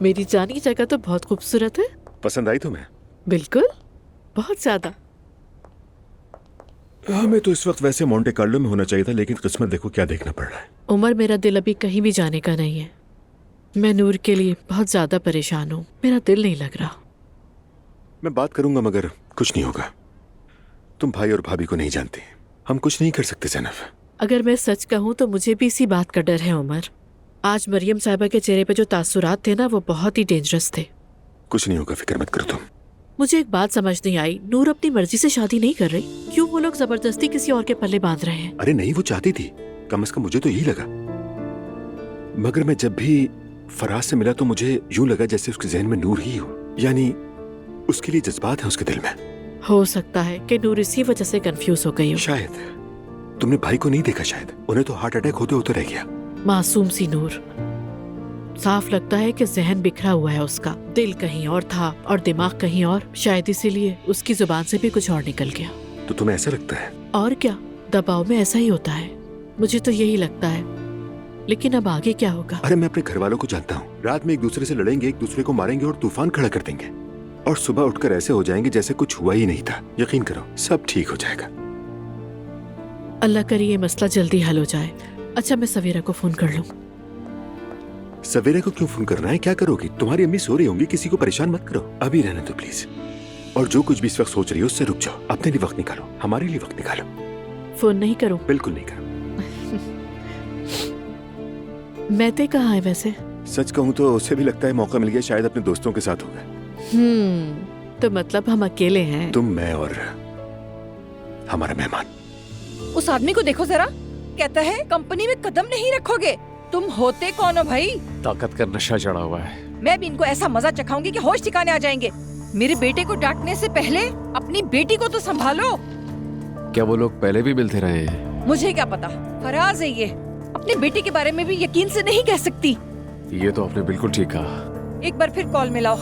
मेरी जानी जगह तो बहुत खूबसूरत है। पसंद आई तुम्हें? बिल्कुल, बहुत ज्यादा। हमें तो इस वक्त वैसे मोंटे कार्लो में होना चाहिए था, लेकिन किस्मत देखो क्या देखना पड़ रहा है। उमर, मेरा दिल अभी कहीं भी जाने का नहीं है। मैं नूर के लिए बहुत ज्यादा परेशान हूँ, मेरा दिल नहीं लग रहा। मैं बात करूंगा मगर कुछ नहीं होगा। तुम भाई और भाभी को नहीं जानती, हम कुछ नहीं कर सकते ज़ैनब। अगर मैं सच कहूँ तो मुझे भी इसी बात का डर है उमर। आज मरियम साहिबा के चेहरे पे जो तासुरात थे ना, वो बहुत ही डेंजरस थे। कुछ नहीं होगा, फिक्र मत करो तुम। मुझे एक बात समझ नहीं आई, नूर अपनी मर्जी से शादी नहीं कर रही, क्यों वो लोग जबरदस्ती किसी और के पल्ले बांध रहे हैं? अरे नहीं, वो चाहती थी, कम से कम मुझे तो यही लगा। मगर मैं जब भी फराज से मिला तो मुझे यूं लगा जैसे उसके जहन में नूर ही हो, यानी उसके लिए जज्बात हैं उसके दिल में। हो सकता है कि नूर इसी वजह से कंफ्यूज हो गई हो। शायद। तुमने भाई को नहीं देखा शायद, उन्हें तो हार्ट अटैक होते होते रह गया। मासूम सी नूर, साफ लगता है कि जहन बिखरा हुआ है उसका, दिल कहीं और था और दिमाग कहीं और, शायद इसीलिए उसकी जुबान से भी कुछ और निकल गया। तो तुम्हें ऐसा लगता है? और क्या, दबाव में ऐसा ही होता है, मुझे तो यही लगता है। लेकिन अब आगे क्या होगा? अरे मैं अपने घर वालों को जानता हूँ, रात में एक दूसरे से लड़ेंगे, एक दूसरे को मारेंगे और तूफान खड़ा कर देंगे, और सुबह उठकर ऐसे हो जाएंगे जैसे कुछ हुआ ही नहीं था। यकीन करो, सब ठीक हो जाएगा। अल्लाह करे ये मसला जल्दी हल हो जाए। अच्छा, मैं सवेरा को फोन कर लूं। सवेरे को क्यों फोन करना है? क्या करोगी? तुम्हारी अम्मी सो रही होंगी, किसी को परेशान मत करो। अभी रहने दो प्लीज। और जो कुछ भी इस वक्त सोच रही हो उससे रुक जाओ, अपने लिए वक्त निकालो, हमारे लिए वक्त निकालो। फोन नहीं करूं? बिल्कुल नहीं करो। मैते कहाँ है वैसे? सच कहूँ तो उसे भी लगता है मौका मिल गया, शायद अपने दोस्तों के साथ होगा। तो मतलब हम अकेले हैं? तुम, मैं और हमारा मेहमान। उस आदमी को देखो जरा, कहता है कंपनी में कदम नहीं रखोगे। तुम होते कौन हो भाई? ताकत का नशा चढ़ा हुआ है। मैं भी इनको ऐसा मजा चखाऊंगी कि होश ठिकाने आ जाएंगे। मेरे बेटे को डांटने से पहले अपनी बेटी को तो संभालो। क्या वो लोग पहले भी मिलते रहे हैं? मुझे क्या पता, फराज है ये, अपनी बेटी के बारे में भी यकीन से नहीं कह सकती। ये तो आपने बिल्कुल ठीक कहा। एक बार फिर कॉल मिलाओ।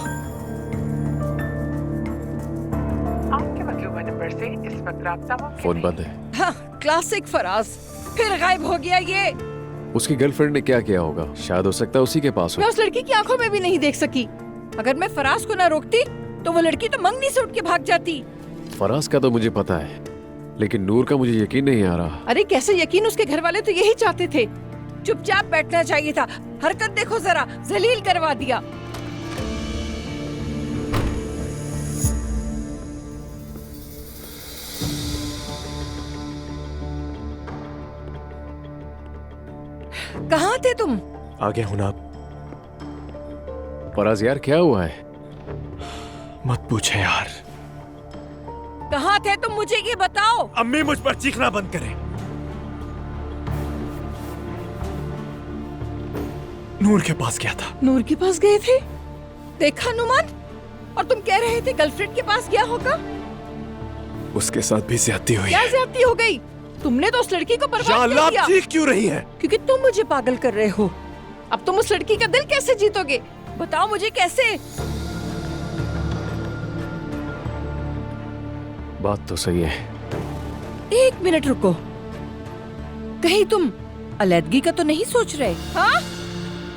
आपके मतलूबा नंबर से इस वक्त राब्ता मुमकिन फोन नहीं। बंद है। हाँ, क्लासिक फराज, फिर गायब हो गया ये। उसकी गर्लफ्रेंड ने क्या किया होगा? शायद हो सकता है उसी के पास हो। मैं उस लड़की की आंखों में भी नहीं देख सकी। अगर मैं फराज को ना रोकती तो वो लड़की तो मंगनी से उठ के भाग जाती। फराज का तो मुझे पता है, लेकिन नूर का मुझे यकीन नहीं आ रहा। अरे कैसे यकीन, उसके घर वाले तो यही चाहते थे। चुपचाप बैठना चाहिए था, हरकत देखो जरा, जलील करवा दिया। कहाँ थे तुम? आ गया हूं ना। फराज यार, क्या हुआ है? मत पूछे यार। कहाँ थे तुम, मुझे ये बताओ। अम्मी मुझ पर चीखना बंद करें। नूर के पास गया था। नूर के पास गए थे? देखा नुमान, और तुम कह रहे थे गर्लफ्रेंड के पास गया होगा। उसके साथ भी ज्यादती हुई क्या है। ज्यादती हो गई? तुमने तो उस लड़की को बर्बाद कर दिया। चीख क्यों रही है? क्योंकि तुम मुझे पागल कर रहे हो। अब तुम उस लड़की का दिल कैसे जीतोगे? बताओ मुझे कैसे? बात तो सही है। एक मिनट रुको, कहीं तुम अलैदगी का तो नहीं सोच रहे? हाँ?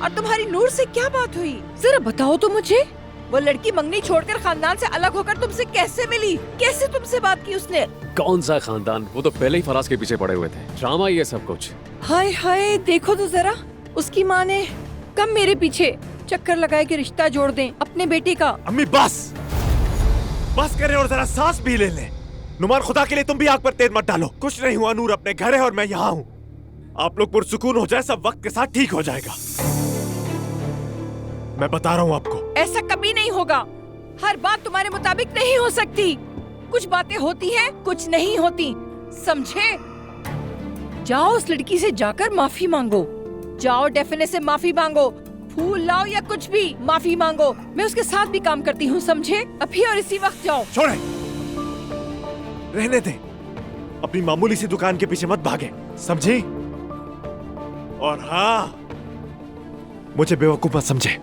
और तुम्हारी नूर से क्या बात हुई, जरा बताओ तो मुझे। वो लड़की मंगनी छोड़कर खानदान से अलग होकर तुमसे कैसे मिली? कैसे तुमसे बात की उसने? कौन सा खानदान? वो तो पहले ही फराज के पीछे पड़े हुए थे। ड्रामा ही है सब कुछ। हाय हाय, देखो तो जरा, उसकी माँ ने कब मेरे पीछे चक्कर लगाए कि रिश्ता जोड़ दें अपने बेटे का। अम्मी बस बस करें और जरा सांस भी ले लें। नुमान, खुदा के लिए तुम भी आग पर तेल मत डालो। कुछ नहीं हुआ, नूर अपने घर है और मैं यहाँ हूँ। आप लोग पुरसुकून हो जाए, सब वक्त के साथ ठीक हो जाएगा। मैं बता रहा हूँ आपको। ऐसा कभी नहीं होगा। हर बात तुम्हारे मुताबिक नहीं हो सकती। कुछ बातें होती हैं, कुछ नहीं होती, समझे? जाओ उस लड़की से जाकर माफी मांगो। जाओ डेफिने से माफी मांगो, फूल लाओ या कुछ भी, माफी मांगो। मैं उसके साथ भी काम करती हूँ, समझे? अभी और इसी वक्त जाओ। छोड़े, रहने दे। अपनी मामूली सी दुकान के पीछे मत भागे, समझी? और हाँ, मुझे बेवकूफ मत समझे।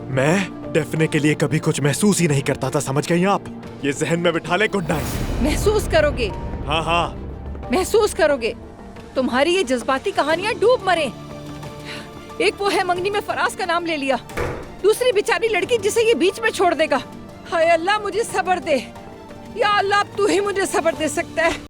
मैं डेफिने के लिए कभी कुछ महसूस ही नहीं करता था, समझ गई आप? ये जहन में बिठा ले, गुड नाइट। महसूस करोगे? हाँ हाँ, महसूस करोगे। तुम्हारी ये जज्बाती कहानियां डूब मरे। एक वो है मंगनी में फराज का नाम ले लिया, दूसरी बेचारी लड़की जिसे ये बीच में छोड़ देगा। हाय अल्लाह मुझे सब्र दे, या अल्लाह अब तू ही मुझे सब्र दे सकता है।